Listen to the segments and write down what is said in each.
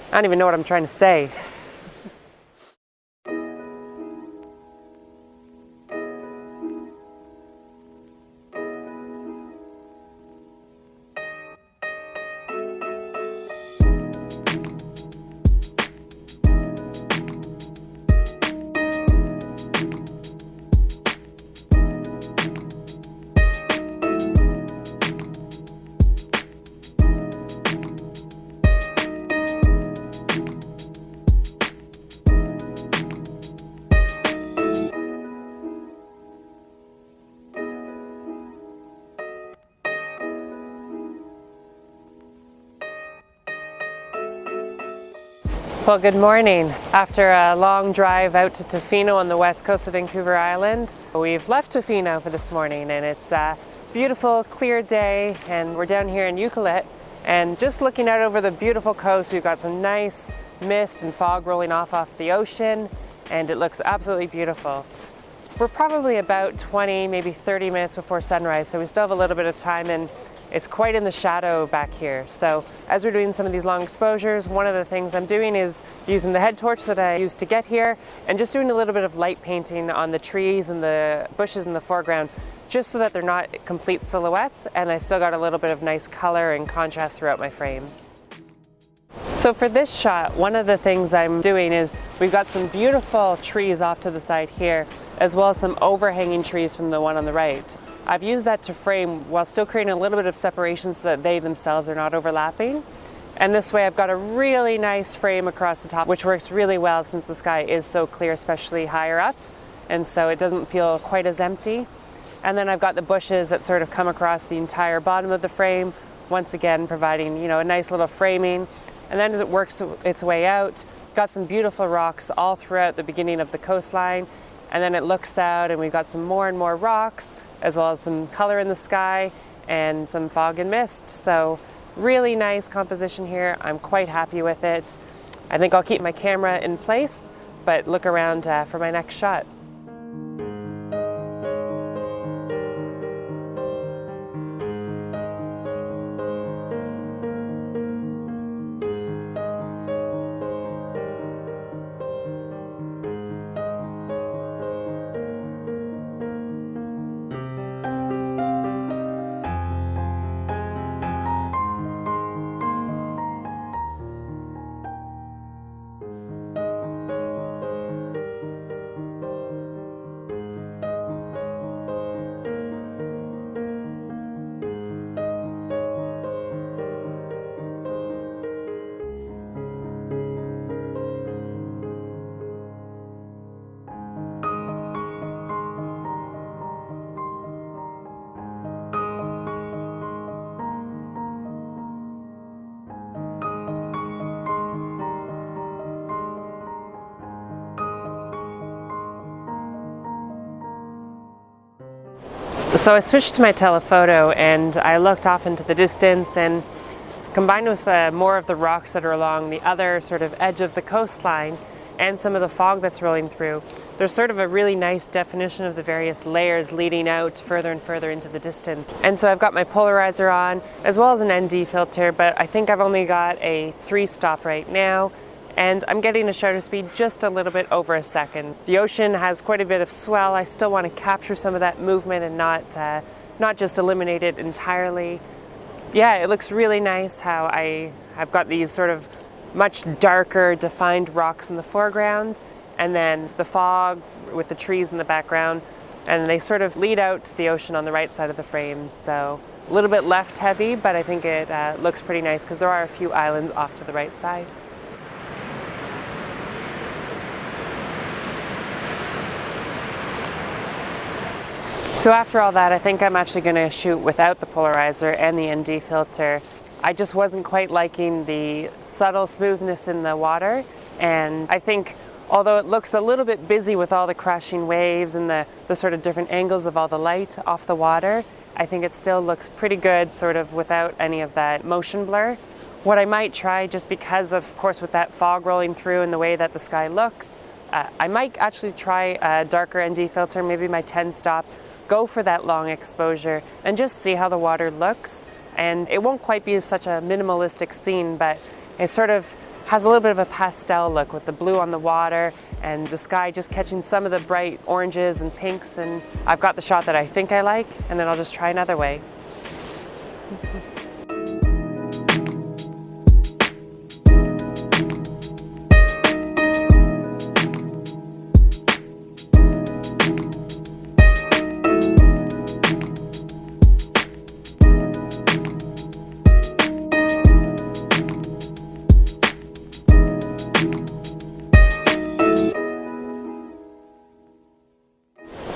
I don't even know what I'm trying to say. Well, good morning. After a long drive out to Tofino on the west coast of Vancouver Island, we've left Tofino for this morning, and it's a beautiful, clear day, and we're down here in Ucluelet, and just looking out over the beautiful coast, we've got some nice mist and fog rolling off the ocean, and it looks absolutely beautiful. We're probably about 20, maybe 30 minutes before sunrise, so we still have a little bit of time, and it's quite in the shadow back here. So as we're doing some of these long exposures, one of the things I'm doing is using the head torch that I used to get here and just doing a little bit of light painting on the trees and the bushes in the foreground, just so that they're not complete silhouettes and I still got a little bit of nice color and contrast throughout my frame. So for this shot, one of the things I'm doing is we've got some beautiful trees off to the side here, as well as some overhanging trees from the one on the right. I've used that to frame while still creating a little bit of separation so that they themselves are not overlapping. And this way I've got a really nice frame across the top, which works really well since the sky is so clear, especially higher up. And so it doesn't feel quite as empty. And then I've got the bushes that sort of come across the entire bottom of the frame, once again providing, a nice little framing. And then as it works its way out, got some beautiful rocks all throughout the beginning of the coastline. And then it looks out and we've got some more and more rocks, as well as some color in the sky and some fog and mist. So really nice composition here. I'm quite happy with it. I think I'll keep my camera in place, but look around for my next shot. So I switched to my telephoto and I looked off into the distance, and combined with more of the rocks that are along the other sort of edge of the coastline and some of the fog that's rolling through, there's sort of a really nice definition of the various layers leading out further and further into the distance. And so I've got my polarizer on as well as an ND filter, but I think I've only got a 3-stop right now. And I'm getting a shutter speed just a little bit over a second. The ocean has quite a bit of swell. I still want to capture some of that movement and not just eliminate it entirely. Yeah, it looks really nice how I've got these sort of much darker defined rocks in the foreground, and then the fog with the trees in the background, and they sort of lead out to the ocean on the right side of the frame. So a little bit left heavy, but I think it looks pretty nice because there are a few islands off to the right side. So after all that, I think I'm actually going to shoot without the polarizer and the ND filter. I just wasn't quite liking the subtle smoothness in the water, and I think although it looks a little bit busy with all the crashing waves and the sort of different angles of all the light off the water, I think it still looks pretty good sort of without any of that motion blur. What I might try, just because of course with that fog rolling through and the way that the sky looks, I might actually try a darker ND filter, maybe my 10-stop, go for that long exposure and just see how the water looks. And it won't quite be such a minimalistic scene, but it sort of has a little bit of a pastel look with the blue on the water and the sky just catching some of the bright oranges and pinks, and I've got the shot that I think I like, and then I'll just try another way.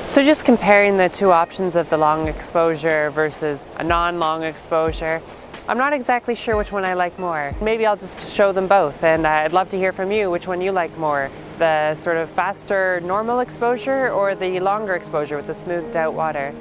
So just comparing the two options of the long exposure versus a non-long exposure, I'm not exactly sure which one I like more. Maybe I'll just show them both, and I'd love to hear from you which one you like more. The sort of faster normal exposure or the longer exposure with the smoothed out water.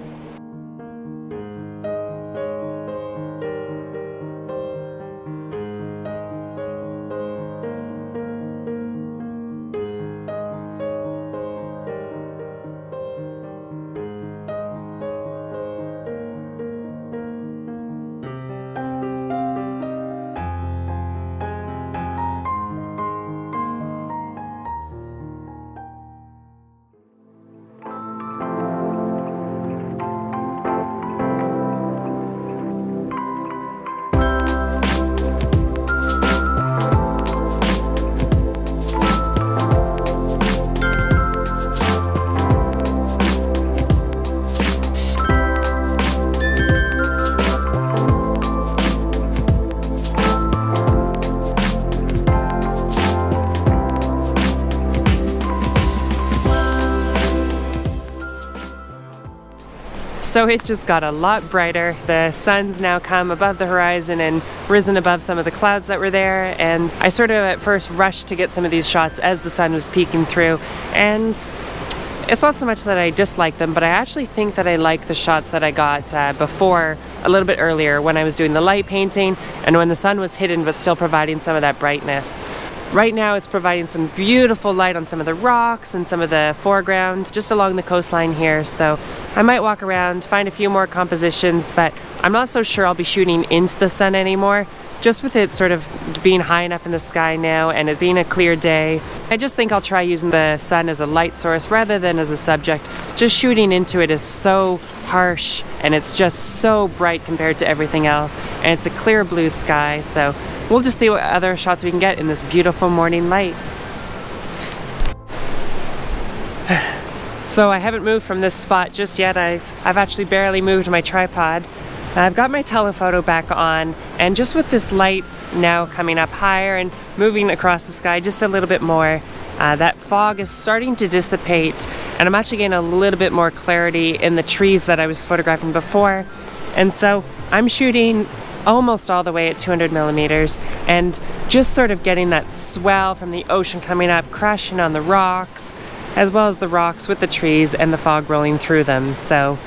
So it just got a lot brighter. The sun's now come above the horizon and risen above some of the clouds that were there, and I sort of at first rushed to get some of these shots as the sun was peeking through, and it's not so much that I dislike them, but I actually think that I like the shots that I got before, a little bit earlier, when I was doing the light painting and when the sun was hidden but still providing some of that brightness. Right now it's providing some beautiful light on some of the rocks and some of the foreground just along the coastline here, so I might walk around, find a few more compositions, but I'm not so sure I'll be shooting into the sun anymore. Just with it sort of being high enough in the sky now and it being a clear day, I just think I'll try using the sun as a light source rather than as a subject. Just shooting into it is so harsh and it's just so bright compared to everything else, and it's a clear blue sky, so we'll just see what other shots we can get in this beautiful morning light. So I haven't moved from this spot just yet. I've actually barely moved my tripod. I've got my telephoto back on, and just with this light now coming up higher and moving across the sky just a little bit more, that fog is starting to dissipate, and I'm actually getting a little bit more clarity in the trees that I was photographing before. And so I'm shooting almost all the way at 200 millimeters and just sort of getting that swell from the ocean coming up, crashing on the rocks, as well as the rocks with the trees and the fog rolling through them. So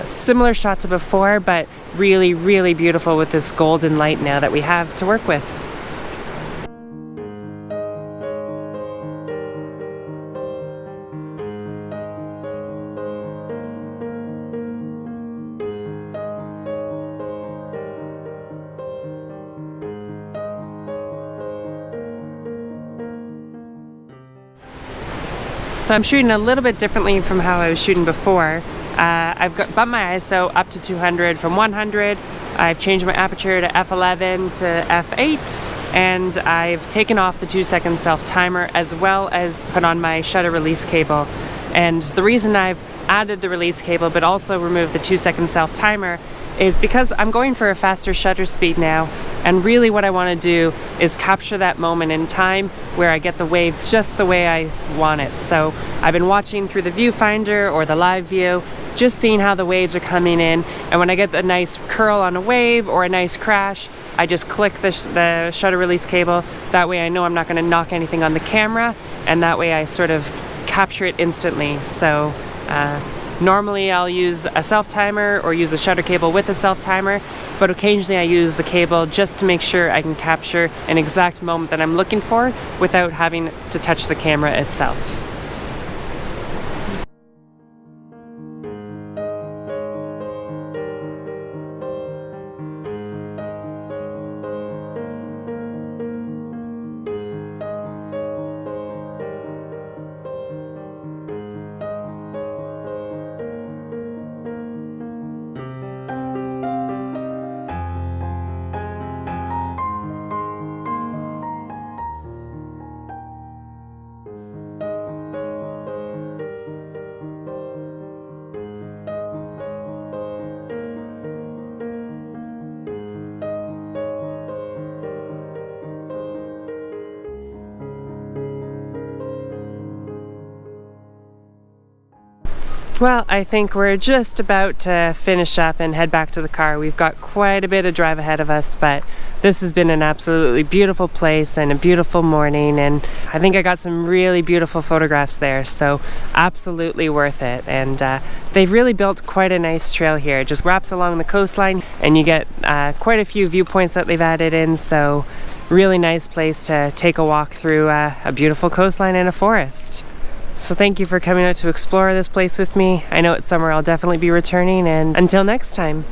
similar shot to before, but really, really beautiful with this golden light now that we have to work with. So I'm shooting a little bit differently from how I was shooting before. I've bumped my ISO up to 200 from 100. I've changed my aperture to f11 to f8, and I've taken off the 2-second self-timer as well as put on my shutter release cable. And the reason I've added the release cable but also removed the 2-second self-timer is because I'm going for a faster shutter speed now, and really what I want to do is capture that moment in time where I get the wave just the way I want it. So I've been watching through the viewfinder or the live view, just seeing how the waves are coming in, and when I get a nice curl on a wave or a nice crash, I just click the shutter release cable. That way I know I'm not going to knock anything on the camera, and that way I sort of capture it instantly. So normally I'll use a self-timer or use a shutter cable with a self-timer, but occasionally I use the cable just to make sure I can capture an exact moment that I'm looking for without having to touch the camera itself. Well, I think we're just about to finish up and head back to the car. We've got quite a bit of drive ahead of us, but this has been an absolutely beautiful place and a beautiful morning, and I think I got some really beautiful photographs there, so absolutely worth it. And they've really built quite a nice trail here. It just wraps along the coastline, and you get quite a few viewpoints that they've added in, so really nice place to take a walk through a beautiful coastline and a forest. So thank you for coming out to explore this place with me. I know it's somewhere I'll definitely be returning, and until next time.